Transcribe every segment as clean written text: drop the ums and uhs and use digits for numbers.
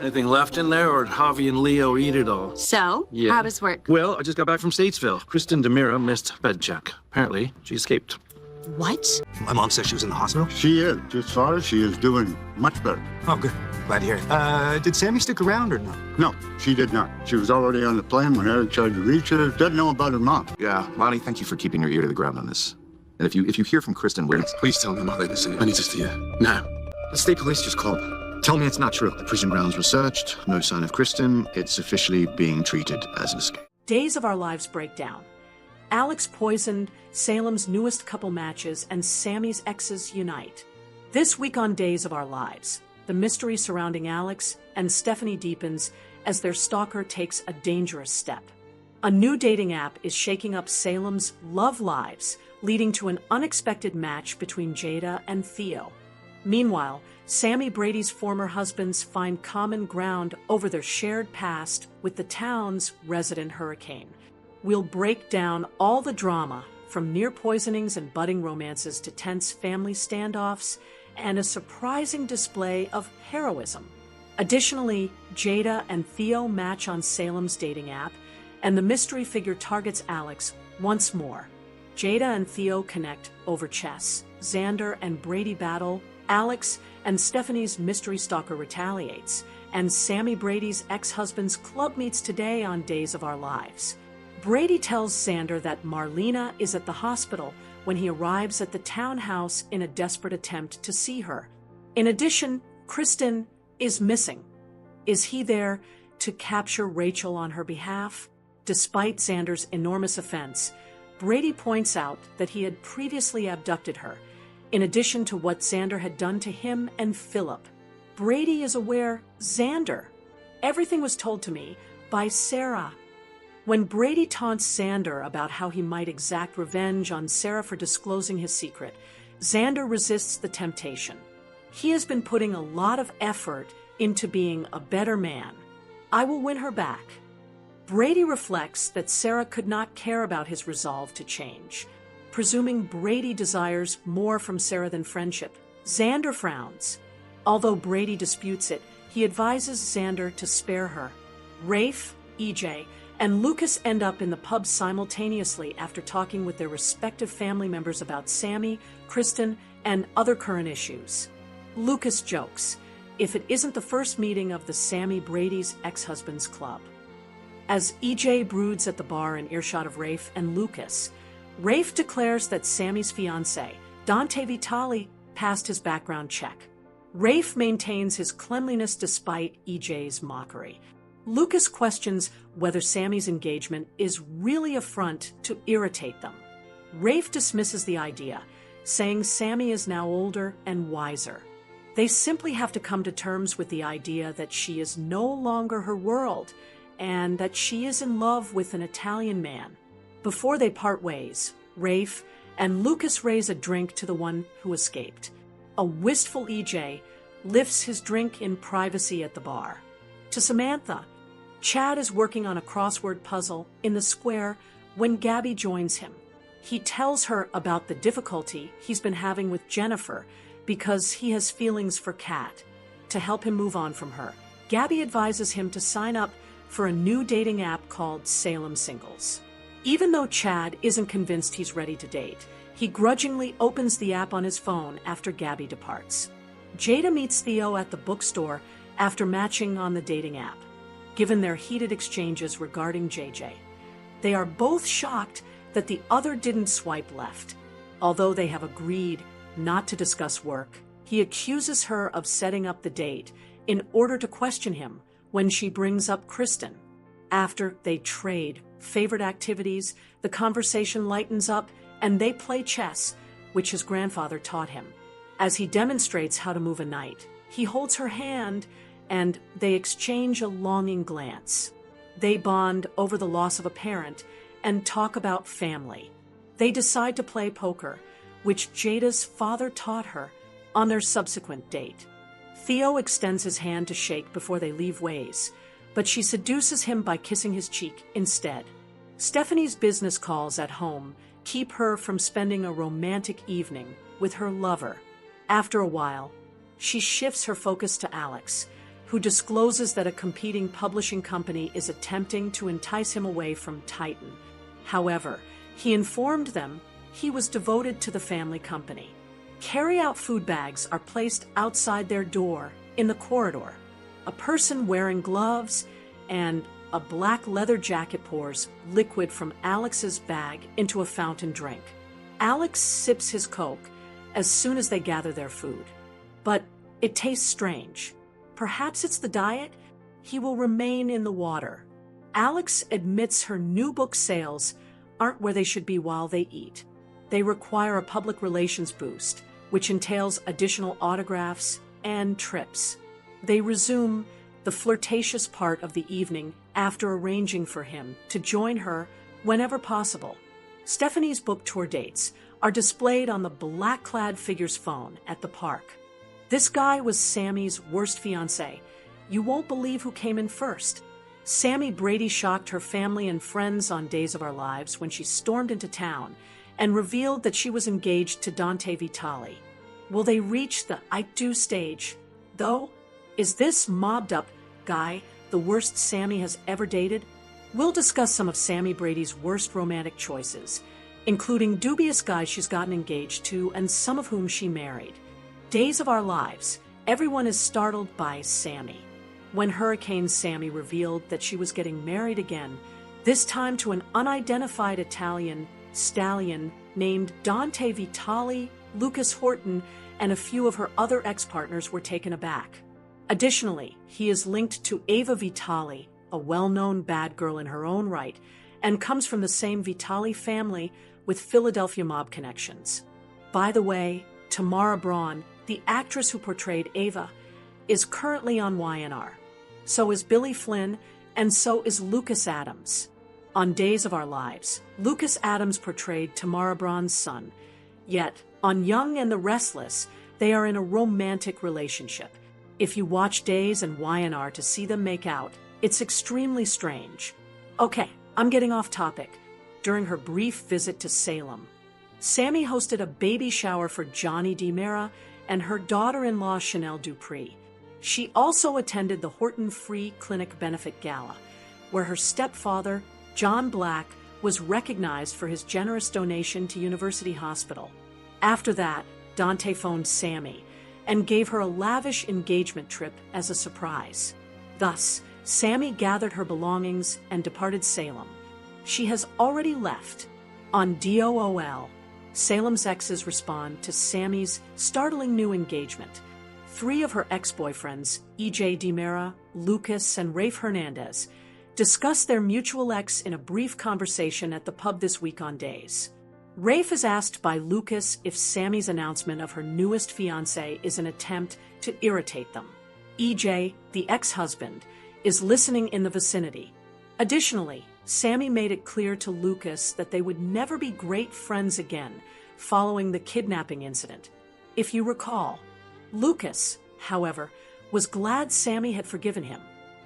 Anything left in there, or did Javi and Leo eat it all? So, Yeah. how does work? Well, I just got back from Statesville. Kristen DeMira missed bed check. Apparently, she escaped. What? My mom says she was in the hospital. She is. Just saw her. She is doing much better. Oh, good. Glad to hear it. Did Sammy stick around or no? No, she did not. She was already on the plane when Eric tried to reach her. Doesn't know about her mom. Yeah, Lonnie, thank you for keeping your ear to the ground on this. And if you hear from Kristen Williams, Please tell me I'm not letting this in. I need to see her. Now. The state police just called. Tell me it's not true. The prison grounds were searched. No sign of Kristen. It's officially being treated as an escape. Days of Our Lives Breakdown. Alex poisoned, Salem's newest couple matches, and Sami's exes unite. This week on Days of Our Lives, the mystery surrounding Alex and Stephanie deepens as their stalker takes a dangerous step. A new dating app is shaking up Salem's love lives, leading to an unexpected match between Jada and Theo. Meanwhile, Sami Brady's former husbands find common ground over their shared past with the town's resident hurricane. We'll break down all the drama, from near poisonings and budding romances to tense family standoffs and a surprising display of heroism. Additionally, Jada and Theo match on Salem's dating app, and the mystery figure targets Alex once more. Jada and Theo connect over chess. Xander and Brady battle. Alex and Stephanie's mystery stalker retaliates. And Sami Brady's ex-husband's club meets today on Days of Our Lives. Brady tells Xander that Marlena is at the hospital when he arrives at the townhouse in a desperate attempt to see her. In addition, Kristen is missing. Is he there to capture Rachel on her behalf? Despite Xander's enormous offense, Brady points out that he had previously abducted her, in addition to what Xander had done to him and Philip. Brady is aware Xander. Everything was told to me by Sarah. When Brady taunts Xander about how he might exact revenge on Sarah for disclosing his secret, Xander resists the temptation. He has been putting a lot of effort into being a better man. I will win her back. Brady reflects that Sarah could not care about his resolve to change. Presuming Brady desires more from Sarah than friendship, Xander frowns. Although Brady disputes it, he advises Xander to spare her. Rafe, EJ, and Lucas end up in the pub simultaneously after talking with their respective family members about Sami, Kristen, and other current issues. Lucas jokes, if it isn't the first meeting of the Sami Brady's ex-husband's club. As EJ broods at the bar in earshot of Rafe and Lucas, Rafe declares that Sami's fiancé, Dante Vitale, passed his background check. Rafe maintains his cleanliness despite EJ's mockery. Lucas questions whether Sami's engagement is really a front to irritate them. Rafe dismisses the idea, saying Sami is now older and wiser. They simply have to come to terms with the idea that she is no longer her world and that she is in love with an Italian man. Before they part ways, Rafe and Lucas raise a drink to the one who escaped. A wistful EJ lifts his drink in privacy at the bar. To Samantha, Chad is working on a crossword puzzle in the square when Gabby joins him. He tells her about the difficulty he's been having with Jennifer because he has feelings for Kat. To help him move on from her, Gabby advises him to sign up for a new dating app called Salem Singles. Even though Chad isn't convinced he's ready to date, he grudgingly opens the app on his phone after Gabby departs. Jada meets Theo at the bookstore after matching on the dating app. Given their heated exchanges regarding JJ, they are both shocked that the other didn't swipe left. Although they have agreed not to discuss work, he accuses her of setting up the date in order to question him when she brings up Kristen. After they trade favorite activities, the conversation lightens up and they play chess, which his grandfather taught him. As he demonstrates how to move a knight, he holds her hand and they exchange a longing glance. They bond over the loss of a parent and talk about family. They decide to play poker, which Jada's father taught her, on their subsequent date. Theo extends his hand to shake before they leave ways, but she seduces him by kissing his cheek instead. Stephanie's business calls at home keep her from spending a romantic evening with her lover. After a while, she shifts her focus to Alex, who discloses that a competing publishing company is attempting to entice him away from Titan. However, he informed them he was devoted to the family company. Carry-out food bags are placed outside their door in the corridor. A person wearing gloves and a black leather jacket pours liquid from Alex's bag into a fountain drink. Alex sips his Coke as soon as they gather their food. But it tastes strange. Perhaps it's the diet? He will remain in the water. Alex admits her new book sales aren't where they should be while they eat. They require a public relations boost, which entails additional autographs and trips. They resume the flirtatious part of the evening after arranging for him to join her whenever possible. Stephanie's book tour dates are displayed on the black-clad figure's phone at the park. This guy was Sami's worst fiancé. You won't believe who came in first. Sami Brady shocked her family and friends on Days of Our Lives when she stormed into town and revealed that she was engaged to Dante Vitale. Will they reach the I do stage, though? Is this mobbed-up guy the worst Sami has ever dated? We'll discuss some of Sami Brady's worst romantic choices, including dubious guys she's gotten engaged to and some of whom she married. Days of Our Lives, everyone is startled by Sami. When Hurricane Sami revealed that she was getting married again, this time to an unidentified Italian stallion named Dante Vitale, Lucas Horton, and a few of her other ex-partners were taken aback. Additionally, he is linked to Ava Vitale, a well-known bad girl in her own right, and comes from the same Vitale family with Philadelphia mob connections. By the way, Tamara Braun, the actress who portrayed Ava, is currently on YNR. So is Billy Flynn, and so is Lucas Adams. On Days of Our Lives, Lucas Adams portrayed Tamara Braun's son. Yet, on Young and the Restless, they are in a romantic relationship. If you watch Days and YNR to see them make out, it's extremely strange. Okay, I'm getting off topic. During her brief visit to Salem, Sami hosted a baby shower for Johnny DiMera and her daughter-in-law Chanel Dupree. She also attended the Horton Free Clinic Benefit Gala, where her stepfather, John Black, was recognized for his generous donation to University Hospital. After that, Dante phoned Sami and gave her a lavish engagement trip as a surprise. Thus, Sami gathered her belongings and departed Salem. She has already left. On DOOL, Salem's exes respond to Sami's startling new engagement. 3 of her ex-boyfriends, E.J. DiMera, Lucas, and Rafe Hernandez, discuss their mutual ex in a brief conversation at the pub this week on Days. Rafe is asked by Lucas if Sami's announcement of her newest fiancé is an attempt to irritate them. E.J., the ex-husband, is listening in the vicinity. Additionally, Sami made it clear to Lucas that they would never be great friends again following the kidnapping incident. If you recall, Lucas, however, was glad Sami had forgiven him.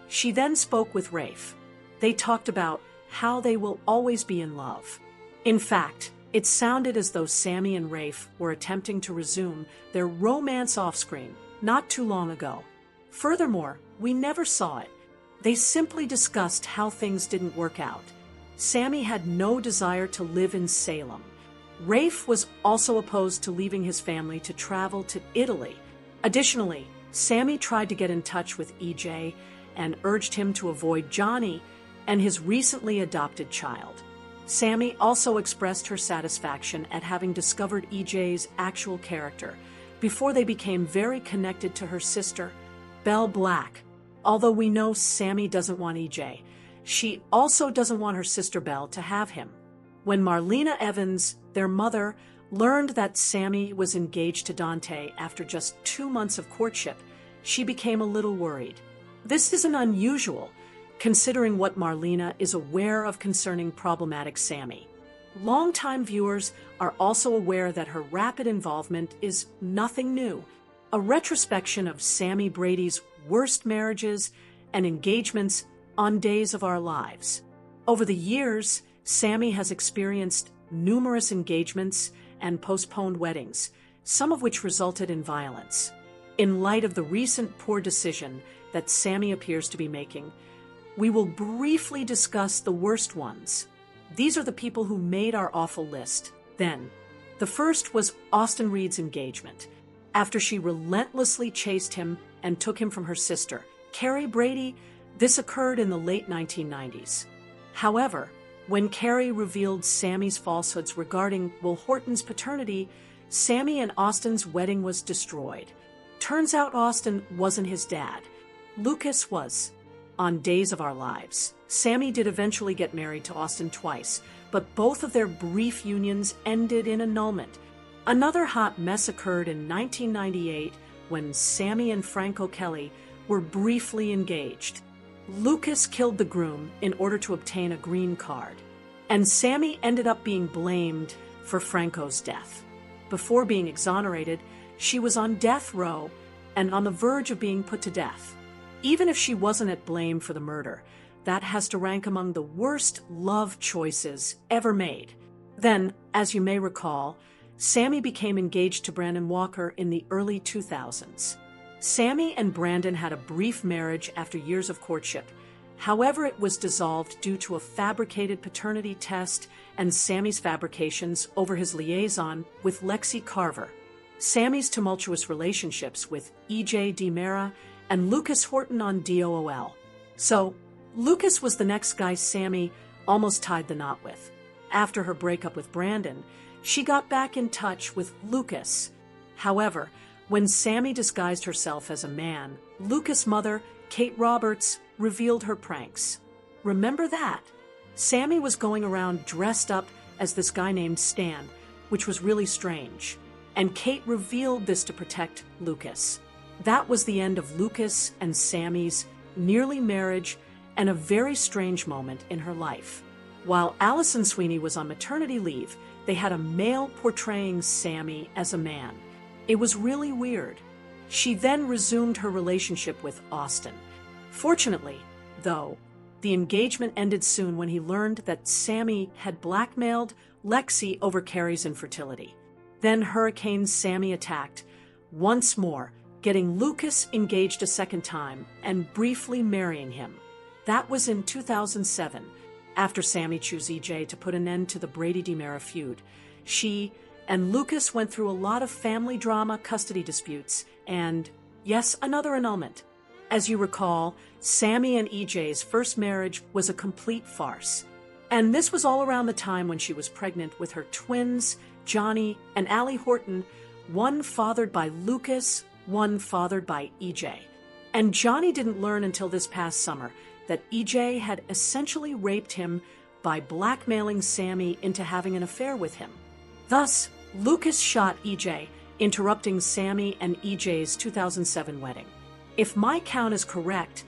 She then spoke with Rafe. They talked about how they will always be in love. In fact, it sounded as though Sami and Rafe were attempting to resume their romance off-screen not too long ago. Furthermore, we never saw it. They simply discussed how things didn't work out. Sami had no desire to live in Salem. Rafe was also opposed to leaving his family to travel to Italy. Additionally, Sami tried to get in touch with EJ and urged him to avoid Johnny and his recently adopted child. Sami also expressed her satisfaction at having discovered EJ's actual character before they became very connected to her sister, Belle Black. Although we know Sami doesn't want EJ, she also doesn't want her sister Belle to have him. When Marlena Evans, their mother, learned that Sami was engaged to Dante after just 2 months of courtship, she became a little worried. This isn't unusual, considering what Marlena is aware of concerning problematic Sami. Longtime viewers are also aware that her rapid involvement is nothing new, a retrospection of Sami Brady's worst marriages and engagements on Days of Our Lives. Over the years, Sami has experienced numerous engagements and postponed weddings, some of which resulted in violence. In light of the recent poor decision that Sami appears to be making, we will briefly discuss the worst ones. These are the people who made our awful list. Then, the first was Austin Reed's engagement. After she relentlessly chased him and took him from her sister, Carrie Brady, this occurred in the late 1990s. However, when Carrie revealed Sami's falsehoods regarding Will Horton's paternity, Sami and Austin's wedding was destroyed. Turns out Austin wasn't his dad. Lucas was. On Days of Our Lives, Sami did eventually get married to Austin twice, but both of their brief unions ended in annulment. Another hot mess occurred in 1998 when Sami and Franco Kelly were briefly engaged. Lucas killed the groom in order to obtain a green card, and Sami ended up being blamed for Franco's death. Before being exonerated, she was on death row and on the verge of being put to death. Even if she wasn't at blame for the murder, that has to rank among the worst love choices ever made. Then, as you may recall, Sami became engaged to Brandon Walker in the early 2000s. Sami and Brandon had a brief marriage after years of courtship. However, it was dissolved due to a fabricated paternity test and Sami's fabrications over his liaison with Lexi Carver. Sami's tumultuous relationships with E.J. DiMera and Lucas Horton on DOOL. So, Lucas was the next guy Sami almost tied the knot with. After her breakup with Brandon, she got back in touch with Lucas. However, when Sami disguised herself as a man, Lucas' mother, Kate Roberts, revealed her pranks. Remember that? Sami was going around dressed up as this guy named Stan, which was really strange. And Kate revealed this to protect Lucas. That was the end of Lucas and Sami's nearly marriage and a very strange moment in her life. While Allison Sweeney was on maternity leave, they had a male portraying Sami as a man. It was really weird. She then resumed her relationship with Austin. Fortunately, though, the engagement ended soon when he learned that Sami had blackmailed Lexi over Carrie's infertility. Then Hurricane Sami attacked once more, getting Lucas engaged a second time and briefly marrying him. That was in 2007, after Sami chose EJ to put an end to the Brady-DiMera feud. She and Lucas went through a lot of family drama, custody disputes, and, yes, another annulment. As you recall, Sami and EJ's first marriage was a complete farce. And this was all around the time when she was pregnant with her twins, Johnny and Allie Horton, one fathered by Lucas, one fathered by EJ. And Johnny didn't learn until this past summer that EJ had essentially raped him by blackmailing Sami into having an affair with him. Thus, Lucas shot EJ, interrupting Sami and EJ's 2007 wedding. If my count is correct,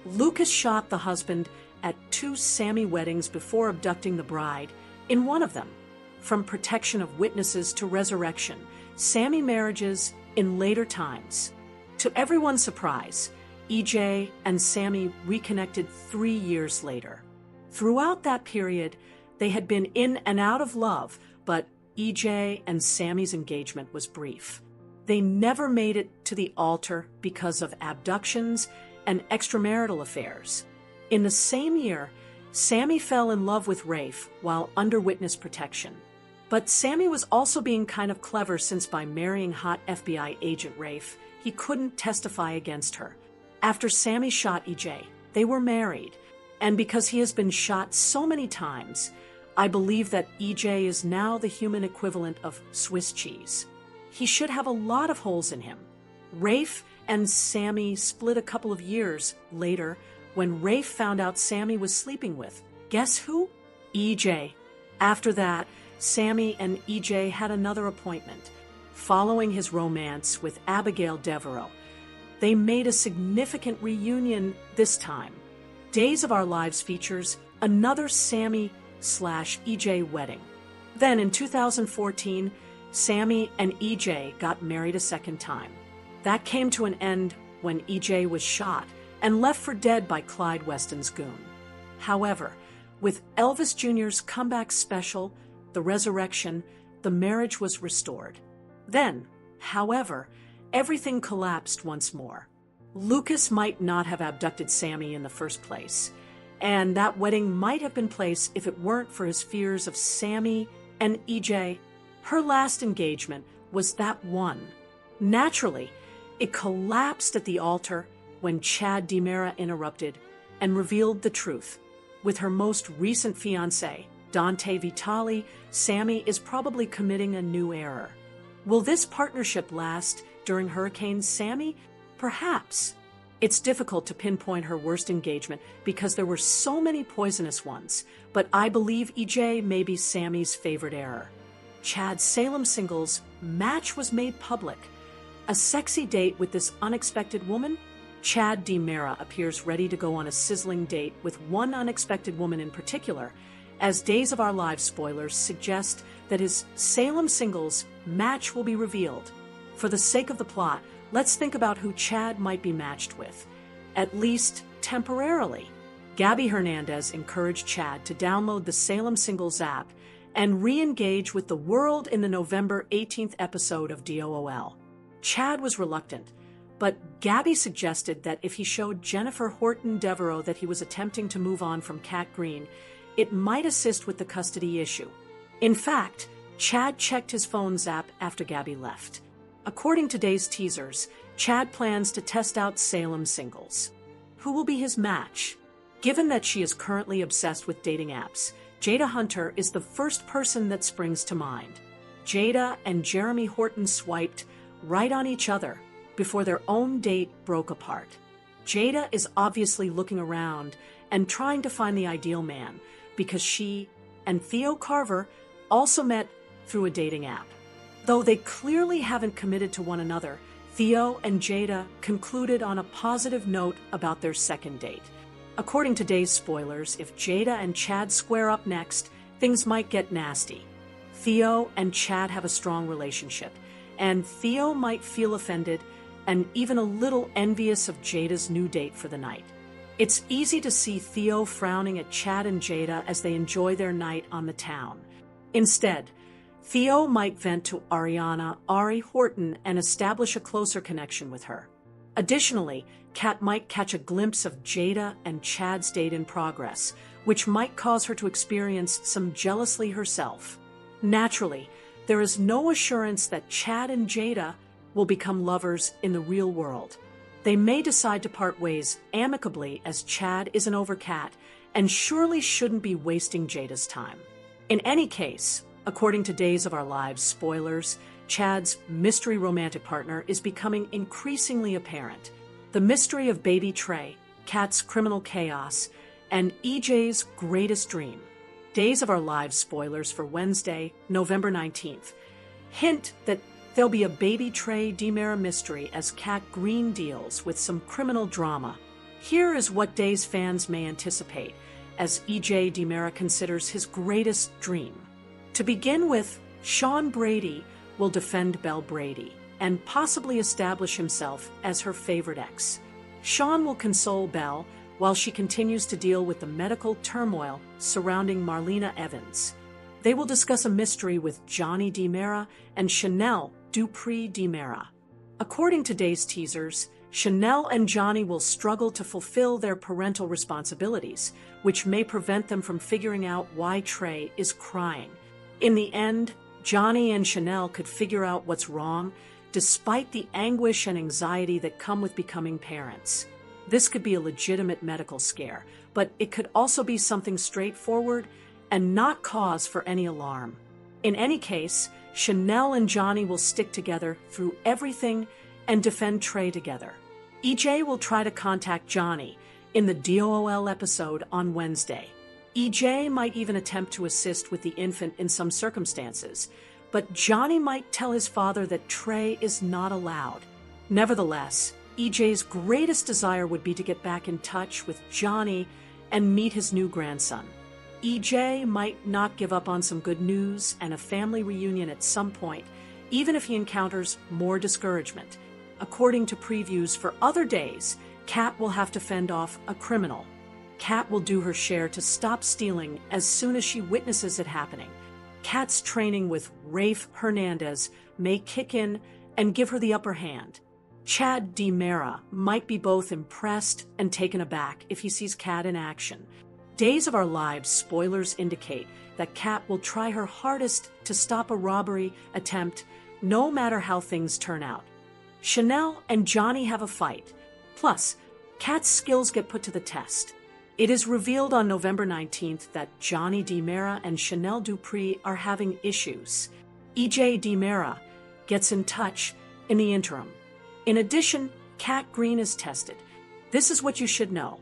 Lucas shot the husband at 2 Sami weddings before abducting the bride, in one of them. From protection of witnesses to resurrection, Sami marriages in later times. To everyone's surprise, EJ and Sami reconnected 3 years later. Throughout that period, they had been in and out of love, but EJ and Sami's engagement was brief. They never made it to the altar because of abductions and extramarital affairs. In the same year, Sami fell in love with Rafe while under witness protection. But Sami was also being kind of clever, since by marrying hot FBI agent Rafe, he couldn't testify against her. After Sami shot EJ, they were married. And because he has been shot so many times, I believe that EJ is now the human equivalent of Swiss cheese. He should have a lot of holes in him. Rafe and Sami split a couple of years later when Rafe found out Sami was sleeping with, guess who? EJ. After that, Sami and EJ had another appointment. Following his romance with Abigail Devereaux, they made a significant reunion this time. Days of Our Lives features another Sami/EJ wedding. Then in 2014, Sami and EJ got married a second time. That came to an end when EJ was shot and left for dead by Clyde Weston's goon. However, with Elvis Jr.'s comeback special, The Resurrection, the marriage was restored. Then, however, everything collapsed once more. Lucas might not have abducted Sami in the first place, and that wedding might have been placed if it weren't for his fears of Sami and EJ. Her last engagement was that one. Naturally, it collapsed at the altar when Chad DiMera interrupted and revealed the truth. With her most recent fiancé, Dante Vitali, Sami is probably committing a new error. Will this partnership last during Hurricane Sami? Perhaps. It's difficult to pinpoint her worst engagement because there were so many poisonous ones, but I believe EJ may be Sami's favorite error. Chad's Salem singles match was made public. A sexy date with this unexpected woman? Chad DiMera appears ready to go on a sizzling date with one unexpected woman in particular, as Days of Our Lives spoilers suggest that his Salem singles match will be revealed. For the sake of the plot, let's think about who Chad might be matched with, at least temporarily. Gabby Hernandez encouraged Chad to download the Salem Singles app and re-engage with the world in the November 18th episode of DOOL. Chad was reluctant, but Gabby suggested that if he showed Jennifer Horton Devereaux that he was attempting to move on from Kat Green, it might assist with the custody issue. In fact, Chad checked his phone's app after Gabby left. According to Days teasers, Chad plans to test out Salem singles. Who will be his match? Given that she is currently obsessed with dating apps, Jada Hunter is the first person that springs to mind. Jada and Jeremy Horton swiped right on each other before their own date broke apart. Jada is obviously looking around and trying to find the ideal man because she and Theo Carver also met through a dating app. Though they clearly haven't committed to one another, Theo and Jada concluded on a positive note about their second date. According to Days spoilers, if Jada and Chad square up next, things might get nasty. Theo and Chad have a strong relationship, and Theo might feel offended and even a little envious of Jada's new date for the night. It's easy to see Theo frowning at Chad and Jada as they enjoy their night on the town. Instead, Theo might vent to Ari Horton, and establish a closer connection with her. Additionally, Kat might catch a glimpse of Jada and Chad's date in progress, which might cause her to experience some jealousy herself. Naturally, there is no assurance that Chad and Jada will become lovers in the real world. They may decide to part ways amicably, as Chad isn't over Kat and surely shouldn't be wasting Jada's time. In any case, according to Days of Our Lives spoilers, Chad's mystery romantic partner is becoming increasingly apparent. The mystery of baby Trey, Kat's criminal chaos, and EJ's greatest dream. Days of Our Lives spoilers for Wednesday, November 19th, hint that there'll be a baby Trey DiMera mystery as Kat Green deals with some criminal drama. Here is what Days fans may anticipate as EJ DiMera considers his greatest dream. To begin with, Sean Brady will defend Belle Brady and possibly establish himself as her favorite ex. Sean will console Belle while she continues to deal with the medical turmoil surrounding Marlena Evans. They will discuss a mystery with Johnny DiMera and Chanel Dupree DiMera. According to Days teasers, Chanel and Johnny will struggle to fulfill their parental responsibilities, which may prevent them from figuring out why Trey is crying. In the end, Johnny and Chanel could figure out what's wrong, despite the anguish and anxiety that come with becoming parents. This could be a legitimate medical scare, but it could also be something straightforward and not cause for any alarm. In any case, Chanel and Johnny will stick together through everything and defend Trey together. EJ will try to contact Johnny in the DOOL episode on Wednesday. EJ might even attempt to assist with the infant in some circumstances, but Johnny might tell his father that Trey is not allowed. Nevertheless, EJ's greatest desire would be to get back in touch with Johnny and meet his new grandson. EJ might not give up on some good news and a family reunion at some point, even if he encounters more discouragement. According to previews for other days, Kat will have to fend off a criminal. Kat will do her share to stop stealing as soon as she witnesses it happening. Kat's training with Rafe Hernandez may kick in and give her the upper hand. Chad DiMera might be both impressed and taken aback if he sees Kat in action. Days of Our Lives spoilers indicate that Kat will try her hardest to stop a robbery attempt, no matter how things turn out. Chanel and Johnny have a fight. Plus, Kat's skills get put to the test. It is revealed on November 19th that Johnny DiMera and Chanel Dupree are having issues. EJ DiMera gets in touch in the interim. In addition, Kat Green is tested. This is what you should know.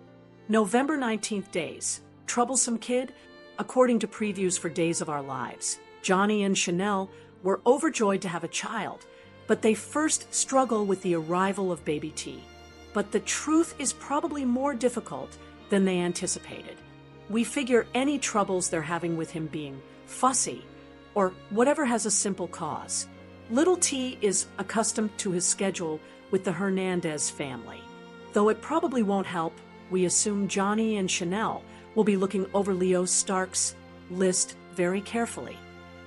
November 19th days. Troublesome kid? According to previews for Days of Our Lives, Johnny and Chanel were overjoyed to have a child, but they first struggle with the arrival of baby T. But the truth is probably more difficult than they anticipated. We figure any troubles they're having with him being fussy or whatever has a simple cause. Little T is accustomed to his schedule with the Hernandez family. Though it probably won't help, we assume Johnny and Chanel will be looking over Leo Stark's list very carefully.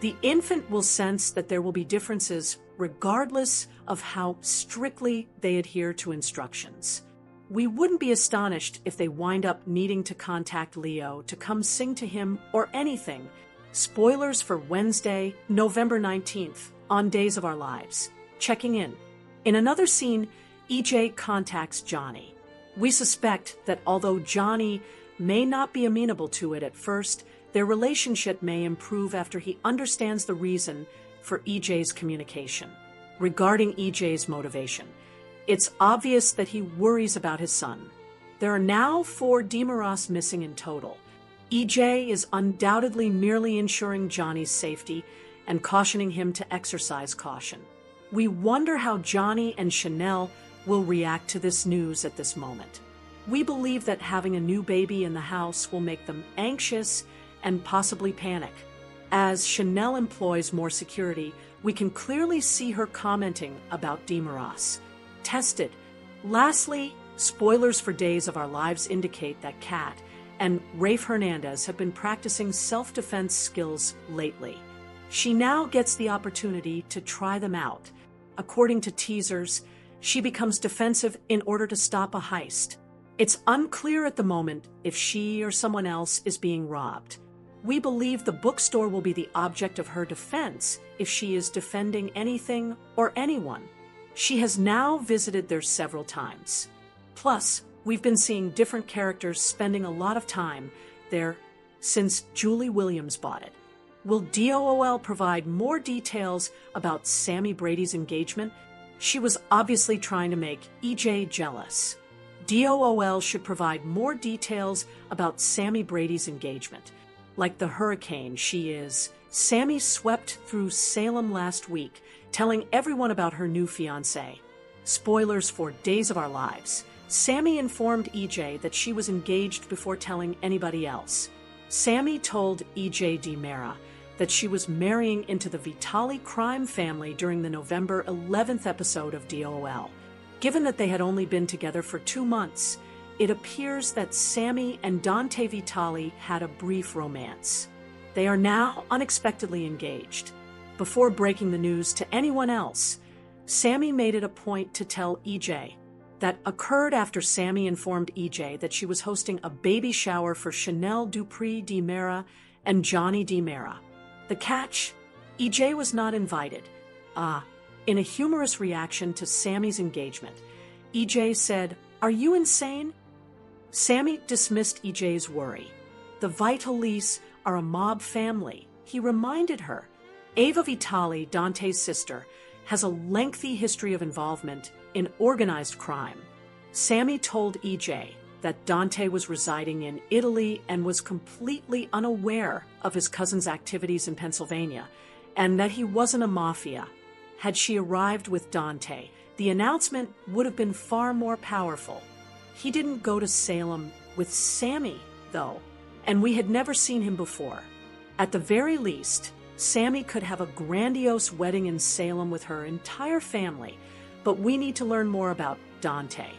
The infant will sense that there will be differences regardless of how strictly they adhere to instructions. We wouldn't be astonished if they wind up needing to contact Leo to come sing to him or anything. Spoilers for Wednesday, November 19th, on Days of Our Lives. Checking in. In another scene, EJ contacts Johnny. We suspect that although Johnny may not be amenable to it at first, their relationship may improve after he understands the reason for EJ's communication. Regarding EJ's motivation, it's obvious that he worries about his son. There are now 4 DiMeras missing in total. EJ is undoubtedly merely ensuring Johnny's safety and cautioning him to exercise caution. We wonder how Johnny and Chanel will react to this news at this moment. We believe that having a new baby in the house will make them anxious and possibly panic. As Chanel employs more security, we can clearly see her commenting about DiMeras. Tested. Lastly, spoilers for Days of Our Lives indicate that Kat and Rafe Hernandez have been practicing self-defense skills lately. She now gets the opportunity to try them out. According to teasers, she becomes defensive in order to stop a heist. It's unclear at the moment if she or someone else is being robbed. We believe the bookstore will be the object of her defense if she is defending anything or anyone. She has now visited there several times. Plus, we've been seeing different characters spending a lot of time there since Julie Williams bought it. Will DOOL provide more details about Sami Brady's engagement? She was obviously trying to make EJ jealous. DOOL should provide more details about Sami Brady's engagement. Like the hurricane she is, Sami swept through Salem last week, telling everyone about her new fiancé. Spoilers for Days of Our Lives. Sami informed EJ that she was engaged before telling anybody else. Sami told EJ DiMera that she was marrying into the Vitali crime family during the November 11th episode of DOOL. Given that they had only been together for 2 months, it appears that Sami and Dante Vitali had a brief romance. They are now unexpectedly engaged. Before breaking the news to anyone else, Sami made it a point to tell EJ. That occurred after Sami informed EJ that she was hosting a baby shower for Chanel Dupree DiMera and Johnny DiMera. The catch? EJ was not invited. In a humorous reaction to Sami's engagement, EJ said, "Are you insane?" Sami dismissed EJ's worry. The Vitalis are a mob family, he reminded her. Ava Vitali, Dante's sister, has a lengthy history of involvement in organized crime. Sami told EJ that Dante was residing in Italy and was completely unaware of his cousin's activities in Pennsylvania, and that he wasn't a mafia. Had she arrived with Dante, the announcement would have been far more powerful. He didn't go to Salem with Sami, though, and we had never seen him before. At the very least, Sami could have a grandiose wedding in Salem with her entire family, but we need to learn more about Dante.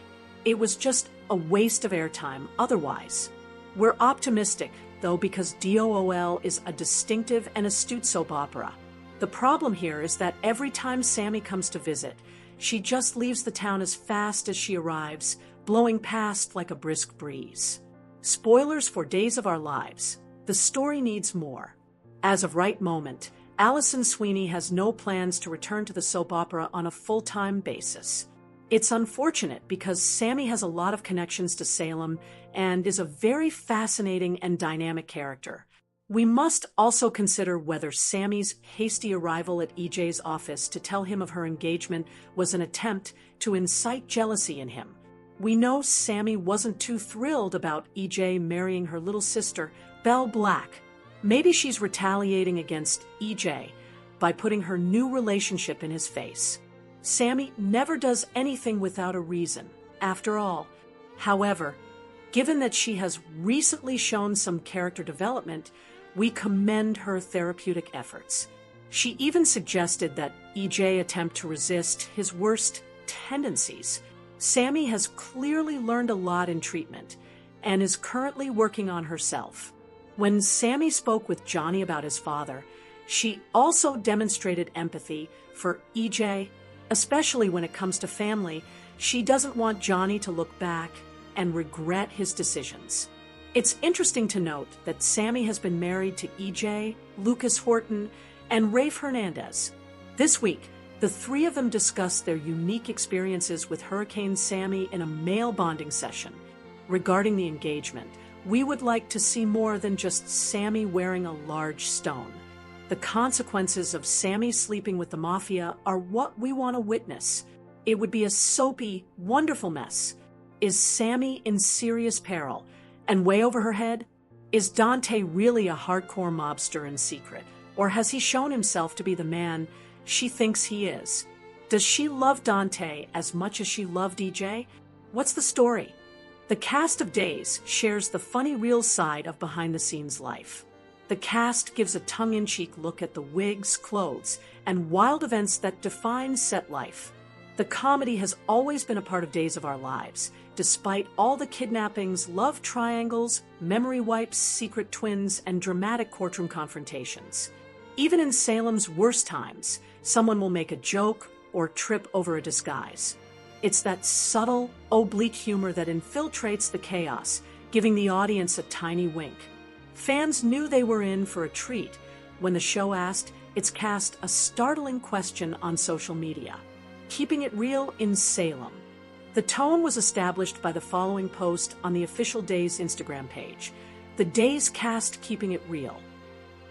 It was just a waste of airtime otherwise. We're optimistic, though, because DOOL is a distinctive and astute soap opera. The problem here is that every time Sami comes to visit, She just leaves the town as fast as she arrives, blowing past like a brisk breeze. Spoilers for Days of Our Lives. The story needs more. As of right moment, Alison Sweeney has no plans to return to the soap opera on a full-time basis. It's unfortunate because Sami has a lot of connections to Salem and is a very fascinating and dynamic character. We must also consider whether Sami's hasty arrival at EJ's office to tell him of her engagement was an attempt to incite jealousy in him. We know Sami wasn't too thrilled about EJ marrying her little sister, Belle Black. Maybe she's retaliating against EJ by putting her new relationship in his face. Sami never does anything without a reason, after all. However, given that she has recently shown some character development, we commend her therapeutic efforts. She even suggested that EJ attempt to resist his worst tendencies. Sami has clearly learned a lot in treatment and is currently working on herself. When Sami spoke with Johnny about his father, she also demonstrated empathy for EJ, especially when it comes to family. She doesn't want Johnny to look back and regret his decisions. It's interesting to note that Sami has been married to EJ, Lucas Horton, and Rafe Hernandez. This week, the three of them discussed their unique experiences with Hurricane Sami in a male bonding session. Regarding the engagement, we would like to see more than just Sami wearing a large stone. The consequences of Sami sleeping with the mafia are what we want to witness. It would be a soapy, wonderful mess. Is Sami in serious peril? And way over her head? Is Dante really a hardcore mobster in secret? Or has he shown himself to be the man she thinks he is? Does she love Dante as much as she loved EJ? What's the story? The cast of Days shares the funny real side of behind-the-scenes life. The cast gives a tongue-in-cheek look at the wigs, clothes, and wild events that define set life. The comedy has always been a part of Days of Our Lives, despite all the kidnappings, love triangles, memory wipes, secret twins, and dramatic courtroom confrontations. Even in Salem's worst times, someone will make a joke or trip over a disguise. It's that subtle, oblique humor that infiltrates the chaos, giving the audience a tiny wink. Fans knew they were in for a treat when the show asked its cast a startling question on social media: keeping it real in Salem. The tone was established by the following post on the official Days Instagram page: the Days cast keeping it real.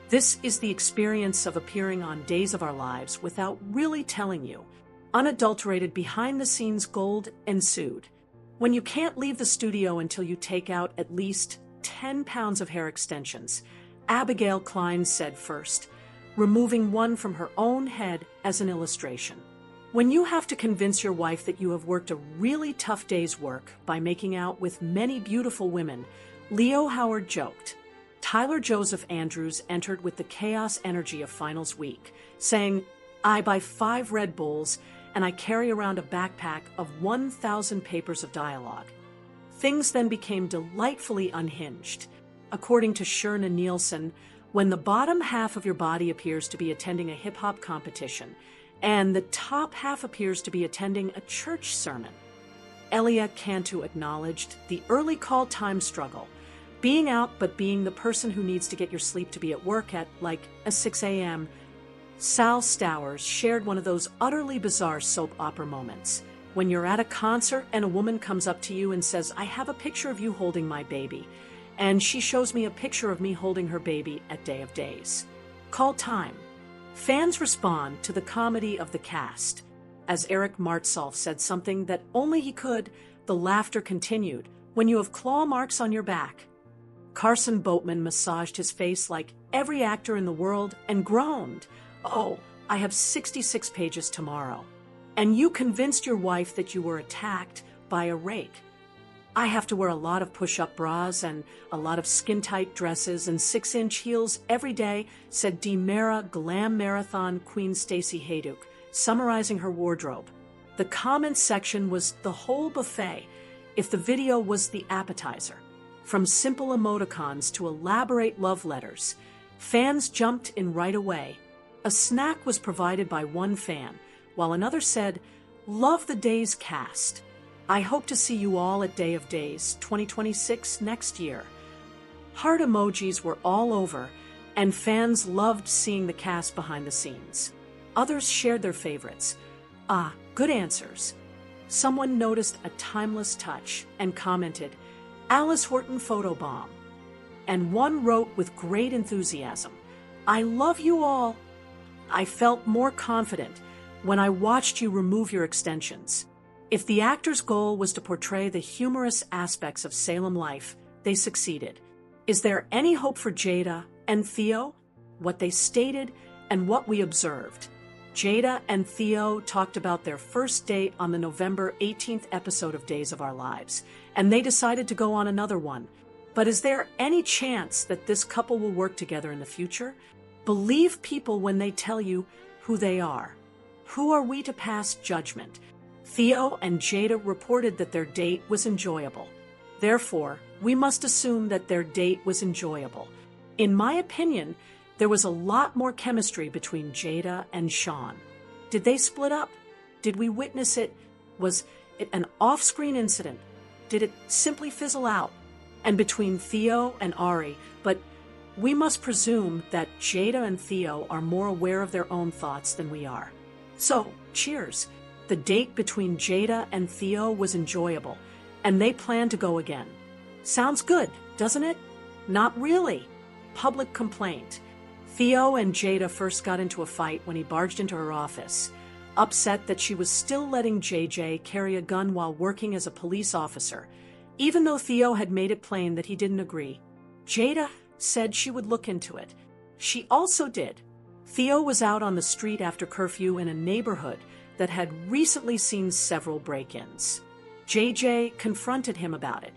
This is the experience of appearing on Days of Our Lives without really telling you. Unadulterated behind-the-scenes gold ensued. When you can't leave the studio until you take out at least 10 pounds of hair extensions, Abigail Klein said first, removing one from her own head as an illustration. When you have to convince your wife that you have worked a really tough day's work by making out with many beautiful women, Leo Howard joked. Tyler Joseph Andrews entered with the chaos energy of finals week, saying, "I buy 5 Red Bulls and I carry around a backpack of 1,000 papers of dialogue." Things then became delightfully unhinged. According to Sherna Nielsen, when the bottom half of your body appears to be attending a hip-hop competition and the top half appears to be attending a church sermon. Elia Cantu acknowledged the early call time struggle, being out but being the person who needs to get your sleep to be at work at, like, a 6 a.m. Sal Stowers shared one of those utterly bizarre soap opera moments. When you're at a concert and a woman comes up to you and says, "I have a picture of you holding my baby," and she shows me a picture of me holding her baby at Day of Days. Call time. Fans respond to the comedy of the cast. As Eric Martsolf said something that only he could, the laughter continued. When you have claw marks on your back. Carson Boatman massaged his face like every actor in the world and groaned, "Oh, I have 66 pages tomorrow." And you convinced your wife that you were attacked by a rake. "I have to wear a lot of push-up bras and a lot of skin-tight dresses and 6-inch heels every day," said DiMera Glam Marathon Queen Stacey Hayduk, summarizing her wardrobe. The comment section was the whole buffet, if the video was the appetizer. From simple emoticons to elaborate love letters, fans jumped in right away. A snack was provided by one fan, while another said, Love the Days cast. I hope to see you all at Day of Days 2026 next year. Heart emojis were all over, and fans loved seeing the cast behind the scenes. Others shared their favorites. Good answers. Someone noticed a timeless touch and commented, Alice Horton photobomb. And one wrote with great enthusiasm, I love you all. I felt more confident when I watched you remove your extensions. If the actor's goal was to portray the humorous aspects of Salem life, they succeeded. Is there any hope for Jada and Theo? What they stated and what we observed. Jada and Theo talked about their first date on the November 18th episode of Days of Our Lives, and they decided to go on another one. But is there any chance that this couple will work together in the future? Believe people when they tell you who they are. Who are we to pass judgment? Theo and Jada reported that their date was enjoyable. Therefore, we must assume that their date was enjoyable. In my opinion, there was a lot more chemistry between Jada and Sean. Did they split up? Did we witness it? Was it an off-screen incident? Did it simply fizzle out? And between Theo and Ari, but we must presume that Jada and Theo are more aware of their own thoughts than we are. So, cheers. The date between Jada and Theo was enjoyable, and they plan to go again. Sounds good, doesn't it? Not really. Public complaint. Theo and Jada first got into a fight when he barged into her office, upset that she was still letting JJ carry a gun while working as a police officer, even though Theo had made it plain that he didn't agree. Jada said she would look into it. She also did. Theo was out on the street after curfew in a neighborhood that had recently seen several break-ins. JJ confronted him about it.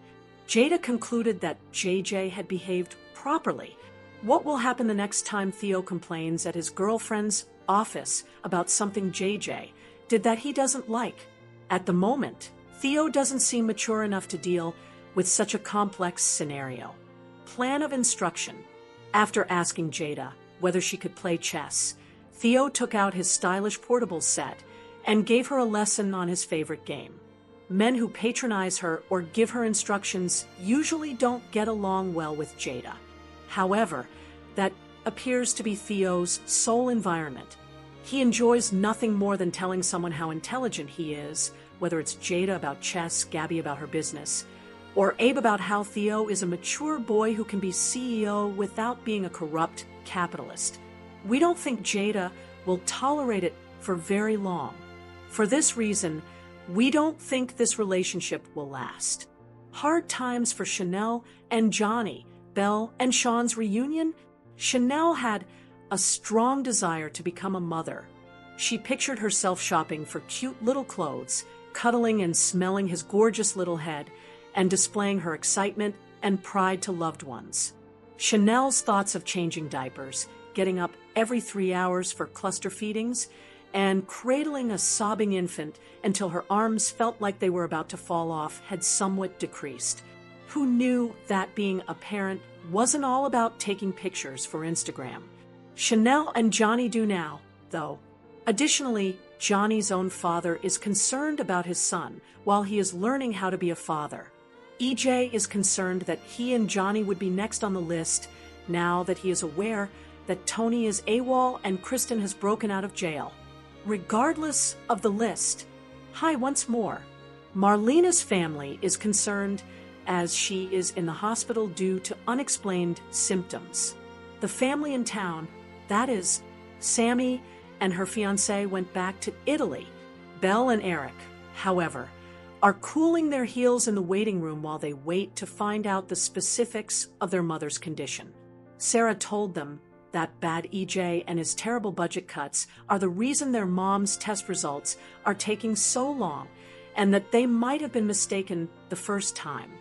Jada concluded that JJ had behaved properly. What will happen the next time Theo complains at his girlfriend's office about something JJ did that he doesn't like? At the moment, Theo doesn't seem mature enough to deal with such a complex scenario. Plan of instruction. After asking Jada whether she could play chess, Theo took out his stylish portable set and gave her a lesson on his favorite game. Men who patronize her or give her instructions usually don't get along well with Jada. However, that appears to be Theo's sole environment. He enjoys nothing more than telling someone how intelligent he is, whether it's Jada about chess, Gabby about her business, or Abe about how Theo is a mature boy who can be CEO without being a corrupt capitalist. We don't think Jada will tolerate it for very long. For this reason, we don't think this relationship will last. Hard times for Chanel and Johnny. Belle and Sean's reunion? Chanel had a strong desire to become a mother. She pictured herself shopping for cute little clothes, cuddling and smelling his gorgeous little head, and displaying her excitement and pride to loved ones. Chanel's thoughts of changing diapers, getting up every 3 hours for cluster feedings, and cradling a sobbing infant until her arms felt like they were about to fall off had somewhat decreased. Who knew that being a parent wasn't all about taking pictures for Instagram? Chanel and Johnny do now, though. Additionally, Johnny's own father is concerned about his son while he is learning how to be a father. EJ is concerned that he and Johnny would be next on the list now that he is aware that Tony is AWOL and Kristen has broken out of jail. Regardless of the list, hi once more. Marlena's family is concerned as she is in the hospital due to unexplained symptoms. The family in town, that is, Sami and her fiancé, went back to Italy. Belle and Eric, however, are cooling their heels in the waiting room while they wait to find out the specifics of their mother's condition. Sarah told them that bad EJ and his terrible budget cuts are the reason their mom's test results are taking so long, and that they might have been mistaken the first time.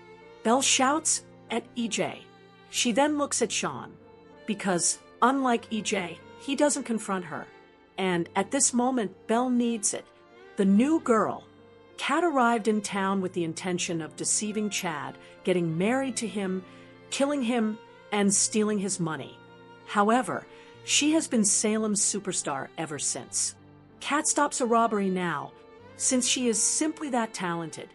Belle shouts at EJ. She then looks at Sean, because, unlike EJ, he doesn't confront her. And at this moment, Belle needs it. The new girl. Kat arrived in town with the intention of deceiving Chad, getting married to him, killing him, and stealing his money. However, she has been Salem's superstar ever since. Kat stops a robbery now, since she is simply that talented.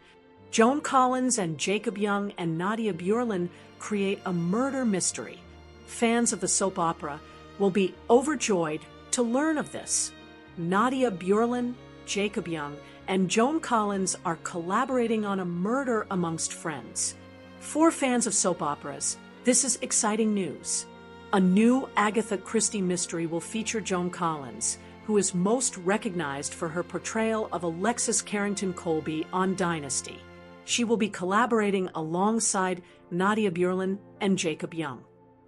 Joan Collins and Jacob Young and Nadia Bjorlin create a murder mystery. Fans of the soap opera will be overjoyed to learn of this. Nadia Bjorlin, Jacob Young, and Joan Collins are collaborating on a murder amongst friends. For fans of soap operas, this is exciting news. A new Agatha Christie mystery will feature Joan Collins, who is most recognized for her portrayal of Alexis Carrington Colby on Dynasty. She will be collaborating alongside Nadia Bjorlin and Jacob Young.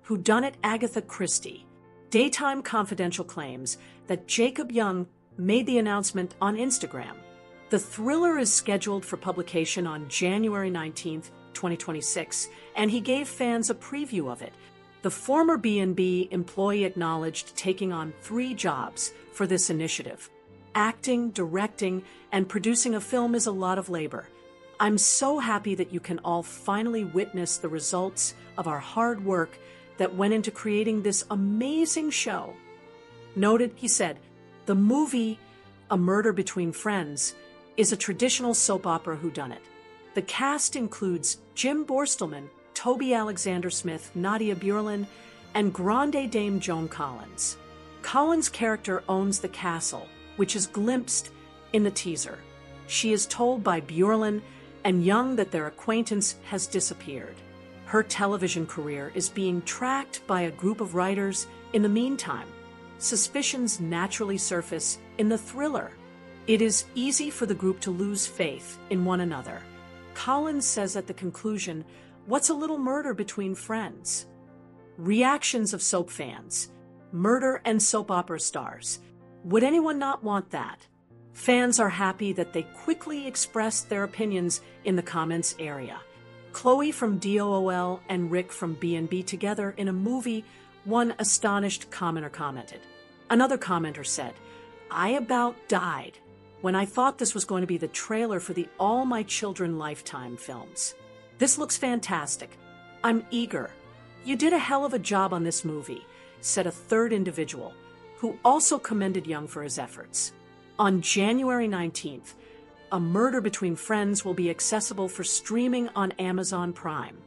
Whodunit Agatha Christie. Daytime Confidential claims that Jacob Young made the announcement on Instagram. The thriller is scheduled for publication on January 19, 2026, and he gave fans a preview of it. The former B&B employee acknowledged taking on 3 jobs for this initiative. Acting, directing, and producing a film is a lot of labor. I'm so happy that you can all finally witness the results of our hard work that went into creating this amazing show. Noted, he said, the movie, A Murder Between Friends, is a traditional soap opera whodunit. The cast includes Jim Borstelman, Toby Alexander-Smith, Nadia Bjorlin, and Grande Dame Joan Collins. Collins' character owns the castle, which is glimpsed in the teaser. She is told by Bjorlin and Young that their acquaintance has disappeared. Her television career is being tracked by a group of writers. In the meantime, suspicions naturally surface in the thriller. It is easy for the group to lose faith in one another. Collins says at the conclusion, "What's a little murder between friends?" Reactions of soap fans. Murder and soap opera stars. Would anyone not want that? Fans are happy that they quickly expressed their opinions in the comments area. Chloe from DOOL and Rick from B&B together in a movie, one astonished commenter commented. Another commenter said, "I about died when I thought this was going to be the trailer for the All My Children Lifetime films. This looks fantastic. I'm eager. You did a hell of a job on this movie," said a third individual, who also commended Young for his efforts. On January 19th, A Murder Between Friends will be accessible for streaming on Amazon Prime.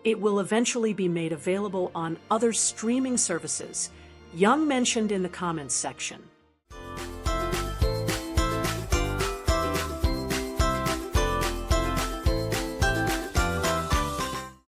It will eventually be made available on other streaming services. Young mentioned in the comments section.